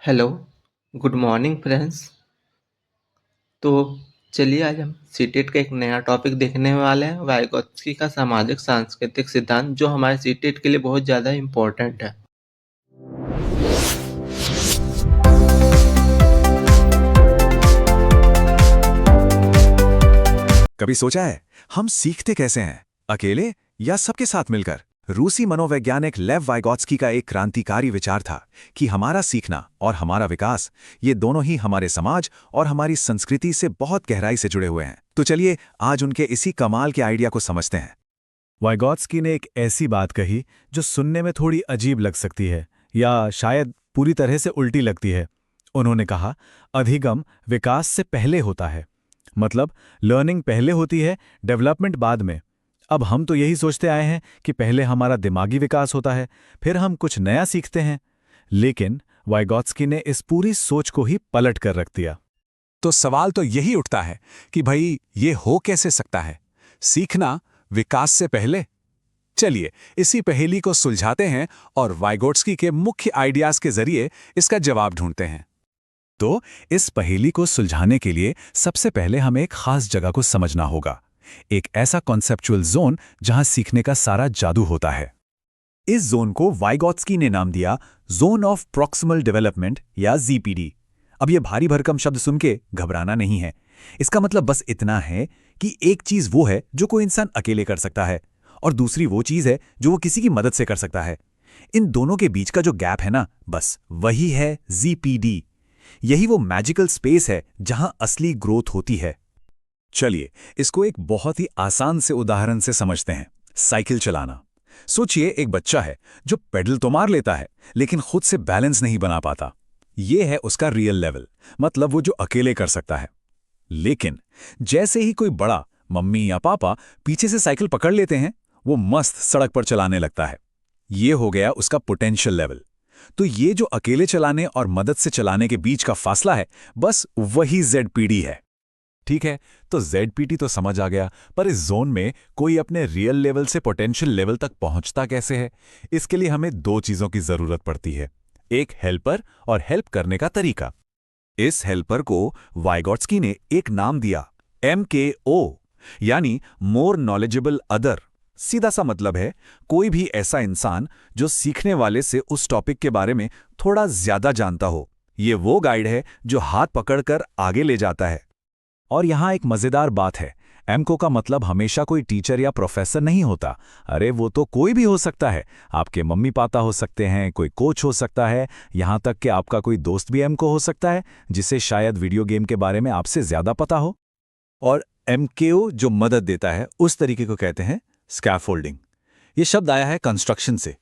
Hello, good morning friends. तो चलिए आज हम सीटेट का एक नया टॉपिक देखने वाले हैं, वाइगोत्स्की का सामाजिक सांस्कृतिक सिद्धांत, जो हमारे सीटेट के लिए बहुत ज़्यादा इम्पोर्टेंट है। कभी सोचा है हम सीखते कैसे हैं, अकेले या सबके साथ मिलकर? रूसी मनोवैज्ञानिक लेव वाइगोत्स्की का एक क्रांतिकारी विचार था कि हमारा सीखना और हमारा विकास, ये दोनों ही हमारे समाज और हमारी संस्कृति से बहुत गहराई से जुड़े हुए हैं। तो चलिए आज उनके इसी कमाल के आइडिया को समझते हैं। वाइगोत्स्की ने एक ऐसी बात कही जो सुनने में थोड़ी अजीब लग सकती है या शायद पूरी तरह से उल्टी लगती है। उन्होंने कहा, अधिगम विकास से पहले होता है। मतलब लर्निंग पहले होती है, डेवलपमेंट बाद में। अब हम तो यही सोचते आए हैं कि पहले हमारा दिमागी विकास होता है, फिर हम कुछ नया सीखते हैं। लेकिन वाइगोत्स्की ने इस पूरी सोच को ही पलट कर रख दिया। तो सवाल तो यही उठता है कि भाई ये हो कैसे सकता है, सीखना विकास से पहले? चलिए इसी पहेली को सुलझाते हैं और वाइगोत्स्की के मुख्य आइडियाज के जरिए इसका जवाब ढूंढते हैं। तो इस पहेली को सुलझाने के लिए सबसे पहले हमें एक खास जगह को समझना होगा, एक ऐसा कॉन्सेप्चुअल जोन जहां सीखने का सारा जादू होता है। इस जोन को वाइगोत्स्की ने नाम दिया जोन ऑफ प्रॉक्सिमल डेवलपमेंट या जीपीडी। अब यह भारी भरकम शब्द सुन के घबराना नहीं है। इसका मतलब बस इतना है कि एक चीज वो है जो कोई इंसान अकेले कर सकता है और दूसरी वो चीज है जो वो किसी की मदद से कर सकता है। इन दोनों के बीच का जो गैप है ना, बस वही है जीपीडी। यही वो मैजिकल स्पेस है जहां असली ग्रोथ होती है। चलिए इसको एक बहुत ही आसान से उदाहरण से समझते हैं। साइकिल चलाना। सोचिए एक बच्चा है जो पेडल तो मार लेता है लेकिन खुद से बैलेंस नहीं बना पाता। ये है उसका रियल लेवल, मतलब वो जो अकेले कर सकता है। लेकिन जैसे ही कोई बड़ा, मम्मी या पापा, पीछे से साइकिल पकड़ लेते हैं, वो मस्त सड़क पर चलाने लगता है। ये हो गया उसका पोटेंशियल लेवल। तो ये जो अकेले चलाने और मदद से चलाने के बीच का फासला है, बस वही जेडपीडी है। ठीक है, तो जेडपीटी तो समझ आ गया, पर इस जोन में कोई अपने रियल लेवल से पोटेंशियल लेवल तक पहुंचता कैसे है? इसके लिए हमें दो चीजों की जरूरत पड़ती है, एक हेल्पर और हेल्प करने का तरीका। इस हेल्पर को वाइगोत्स्की ने एक नाम दिया, MKO, यानी मोर नॉलेजेबल अदर। सीधा सा मतलब है कोई भी ऐसा इंसान जो सीखने वाले से उस टॉपिक के बारे में थोड़ा ज्यादा जानता हो। ये वो गाइड है जो हाथ पकड़कर आगे ले जाता है। और यहां एक मजेदार बात है, एमको का मतलब हमेशा कोई टीचर या प्रोफेसर नहीं होता। अरे वो तो कोई भी हो सकता है। आपके मम्मी पापा हो सकते हैं, कोई कोच हो सकता है, यहां तक कि आपका कोई दोस्त भी एमको हो सकता है जिसे शायद वीडियो गेम के बारे में आपसे ज्यादा पता हो। और एमकेओ जो मदद देता है, उस तरीके को कहते हैं स्कैफोल्डिंग। ये शब्द आया है कंस्ट्रक्शन से।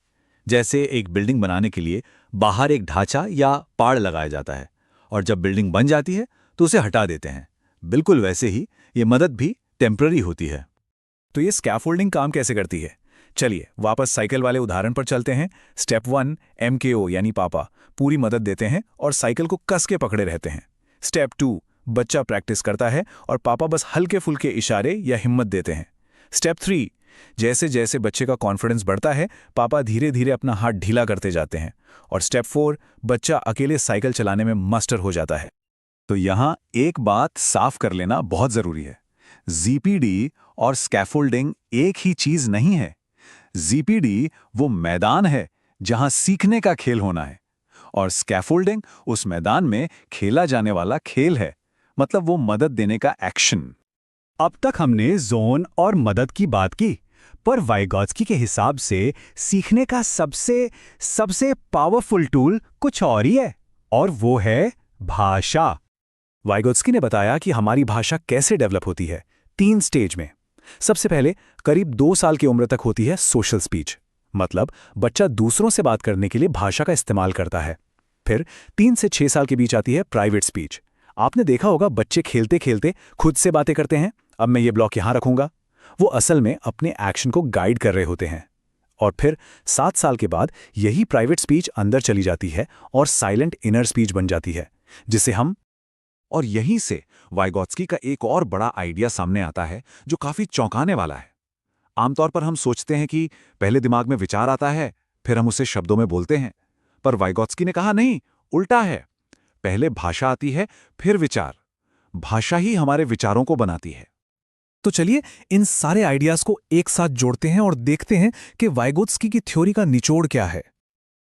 जैसे एक बिल्डिंग बनाने के लिए बाहर एक ढांचा या पाड़ लगाया जाता है और जब बिल्डिंग बन जाती है तो उसे हटा देते हैं। बिल्कुल वैसे ही ये मदद भी टेम्पररी होती है। तो ये स्कैफोल्डिंग काम कैसे करती है? चलिए वापस साइकिल वाले उदाहरण पर चलते हैं। स्टेप 1, एमकेओ यानी पापा पूरी मदद देते हैं और साइकिल को कस के पकड़े रहते हैं। स्टेप 2, बच्चा प्रैक्टिस करता है और पापा बस हल्के फुल्के इशारे या हिम्मत देते हैं। स्टेप 3, जैसे जैसे बच्चे का कॉन्फिडेंस बढ़ता है, पापा धीरे धीरे अपना हाथ ढीला करते जाते हैं। और स्टेप 4, बच्चा अकेले साइकिल चलाने में मास्टर हो जाता है। तो यहां एक बात साफ कर लेना बहुत जरूरी है, जीपीडी और स्कैफोल्डिंग एक ही चीज नहीं है। जीपीडी वो मैदान है जहां सीखने का खेल होना है और स्कैफोल्डिंग उस मैदान में खेला जाने वाला खेल है, मतलब वो मदद देने का एक्शन। अब तक हमने जोन और मदद की बात की, पर वाइगोत्स्की के हिसाब से सीखने का सबसे सबसे पावरफुल टूल कुछ और ही है, और वो है भाषा। वाइगोत्स्की ने बताया कि हमारी भाषा कैसे डेवलप होती है, 3 स्टेज में। सबसे पहले करीब 2 साल की उम्र तक होती है सोशल स्पीच, मतलब बच्चा दूसरों से बात करने के लिए भाषा का इस्तेमाल करता है। फिर 3 से 6 साल के बीच आती है प्राइवेट स्पीच। आपने देखा होगा बच्चे खेलते खेलते खुद से बातें करते हैं, अब मैं ये ब्लॉक यहां रखूंगा। वो असल में अपने एक्शन को गाइड कर रहे होते हैं। और फिर 7 साल के बाद यही प्राइवेट स्पीच अंदर चली जाती है और साइलेंट इनर स्पीच बन जाती है, जिसे हम। और यहीं से वाइगोत्स्की का एक और बड़ा आइडिया सामने आता है जो काफी चौंकाने वाला है। आमतौर पर हम सोचते हैं कि पहले दिमाग में विचार आता है, फिर हम उसे शब्दों में बोलते हैं। पर वाइगोत्स्की ने कहा नहीं, उल्टा है। पहले भाषा आती है, फिर विचार। भाषा ही हमारे विचारों को बनाती है। तो चलिए इन सारे आइडियाज को एक साथ जोड़ते हैं और देखते हैं कि वाइगोत्स्की की थ्योरी का निचोड़ क्या है।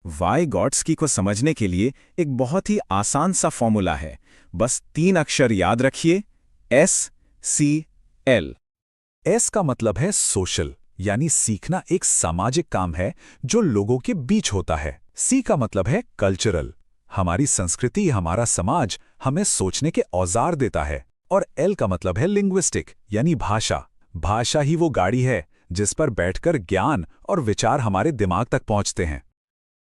वाइगोत्स्की को समझने के लिए एक बहुत ही आसान सा फॉर्मूला है। बस 3 अक्षर याद रखिए, SCL। एस का मतलब है सोशल, यानी सीखना एक सामाजिक काम है जो लोगों के बीच होता है। सी का मतलब है कल्चरल, हमारी संस्कृति, हमारा समाज हमें सोचने के औजार देता है। और एल का मतलब है लिंग्विस्टिक, यानी भाषा। भाषा ही वो गाड़ी है जिस पर बैठकर ज्ञान और विचार हमारे दिमाग तक पहुंचते हैं।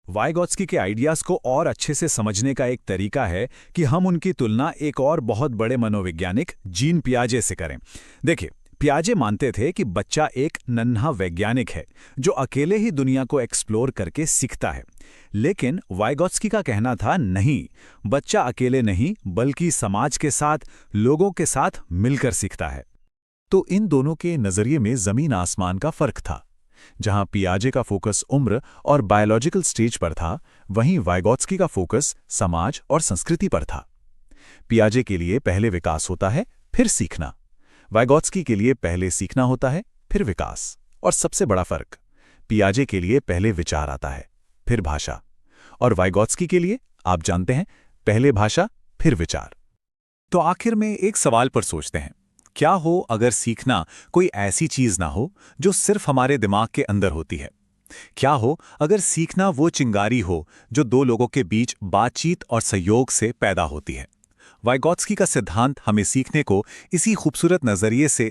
वाइगोत्स्की के आइडियाज को और अच्छे से समझने का एक तरीका है कि हम उनकी तुलना एक और बहुत बड़े मनोवैज्ञानिक जीन पियाजे से करें। देखिए, पियाजे मानते थे कि बच्चा एक नन्हा वैज्ञानिक है जो अकेले ही दुनिया को एक्सप्लोर करके सीखता है। लेकिन वाइगोत्स्की का कहना था, नहीं, बच्चा अकेले नहीं बल्कि समाज के साथ, लोगों के साथ मिलकर सीखता है। तो इन दोनों के नजरिए में जमीन आसमान का फर्क था। जहां पियाजे का फोकस उम्र और बायोलॉजिकल स्टेज पर था, वहीं वाइगोत्स्की का फोकस समाज और संस्कृति पर था। पियाजे के लिए पहले विकास होता है, फिर सीखना। वाइगोत्स्की के लिए पहले सीखना होता है, फिर विकास। और सबसे बड़ा फर्क, पियाजे के लिए पहले विचार आता है, फिर भाषा। और वाइगोत्स्की के लिए, आप जानते हैं, पहले भाषा, फिर विचार। तो आखिर में एक सवाल पर सोचते हैं, क्या हो अगर सीखना कोई ऐसी चीज ना हो जो सिर्फ हमारे दिमाग के अंदर होती है? क्या हो अगर सीखना वो चिंगारी हो जो दो लोगों के बीच बातचीत और सहयोग से पैदा होती है? वाइगोत्स्की का सिद्धांत हमें सीखने को इसी खूबसूरत नजरिए से